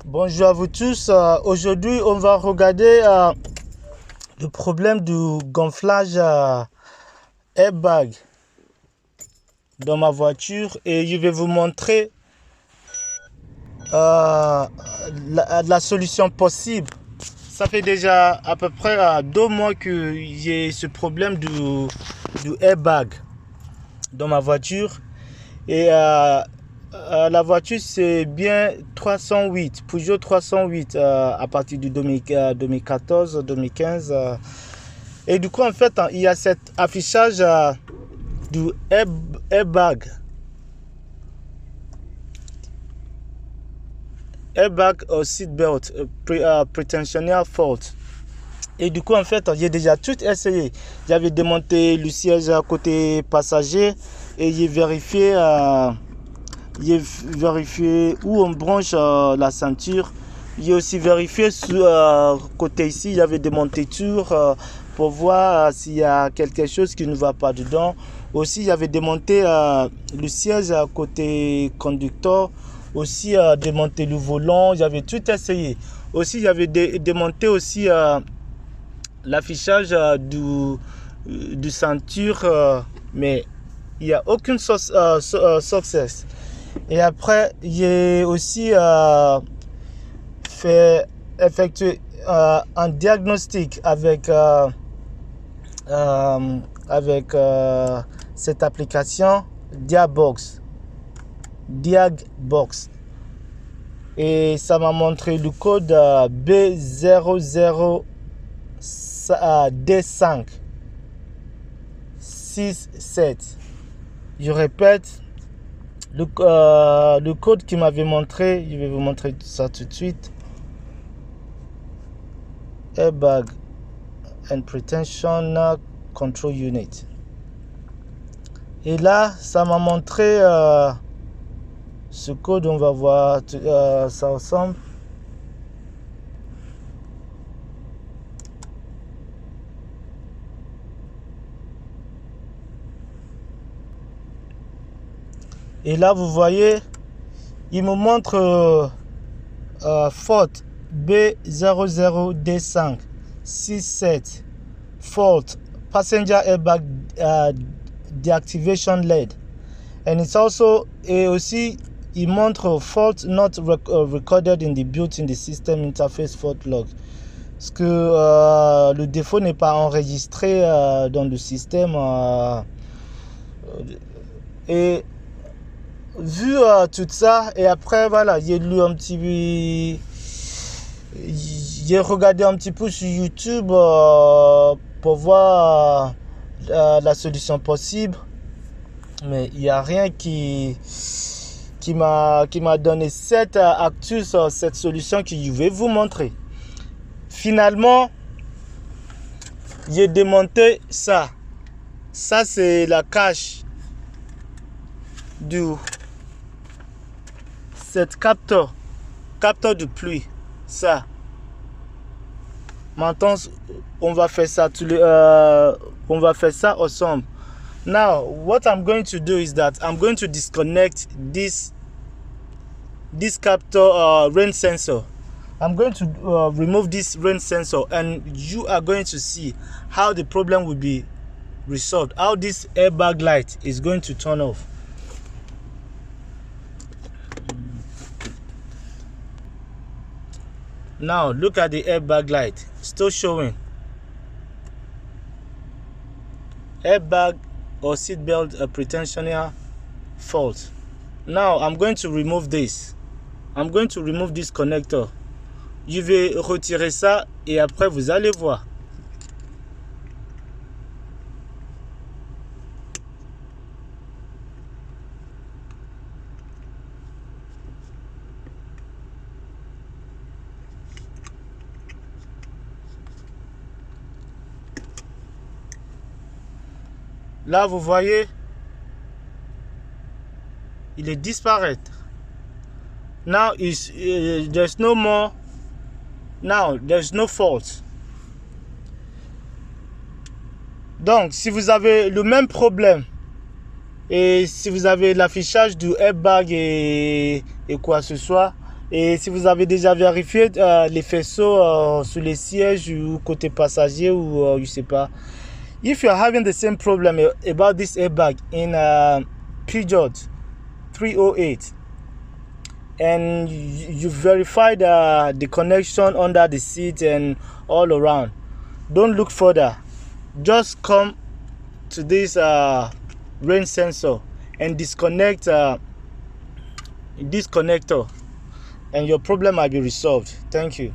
Bonjour à vous tous. Aujourd'hui, on va regarder le problème du gonflage airbag dans ma voiture et je vais vous montrer la solution possible. Ça fait déjà à peu près 2 mois que j'ai ce problème du airbag dans ma voiture et la voiture c'est bien 308, Peugeot 308 à partir du 2014-2015 et du coup en fait il y a cet affichage du airbag seatbelt pretensional fault. Et du coup, en fait, j'ai déjà tout essayé. J'avais démonté le siège à côté passager et j'ai vérifié où on branche la ceinture. J'ai aussi vérifié côté ici, j'avais démonté tout pour voir s'il y a quelque chose qui ne va pas dedans. Aussi, j'avais démonté le siège à côté conducteur. Aussi, démonté le volant. J'avais tout essayé. Aussi, j'avais démonté aussi l'affichage du ceinture, mais il n'y a aucune success. Et après, j'ai aussi effectué un diagnostic avec cette application Diagbox. Et ça m'a montré le code B00D5 67. Je répète, le code qui m'avait montré, je vais vous montrer ça tout de suite. Airbag and Pretension Control Unit. Et là, ça m'a montré ce code, on va voir ça ensemble. Et là, vous voyez, il me montre faute B00D5 67 fault passenger airbag deactivation LED. And it's also, et aussi, il montre fault not recorded in the built-in the system interface fault log. Parce que le défaut n'est pas enregistré dans le système. Et vu tout ça, et après, voilà, j'ai lu un petit... J'ai regardé un petit peu sur YouTube pour voir la solution possible. Mais il n'y a rien qui m'a donné cette actu sur cette solution que je vais vous montrer. Finalement, j'ai démonté ça. Ça, c'est la cache du cette capteur de pluie. Ça. Maintenant, on va faire ça ensemble. Now, what I'm going to do is that I'm going to disconnect this captor rain sensor. I'm going to remove this rain sensor, and you are going to see how the problem will be resolved. How this airbag light is going to turn off. Now, look at the airbag light. Still showing. Airbag or seatbelt pretensional fault. Now, I'm going to remove this. I'm going to remove this connector. Je vais retirer ça et après vous allez voir. Là, vous voyez, il est disparaître. Now, there's no more. Now, there's no fault. Donc, si vous avez le même problème et si vous avez l'affichage du airbag et quoi que ce soit, Et si vous avez déjà vérifié les faisceaux sur les sièges ou côté passager ou je sais pas. If you're having the same problem about this airbag in Peugeot 308 and you verified the connection under the seat and all around, don't look further. Just come to this rain sensor and disconnect this connector, and your problem might be resolved. Thank you.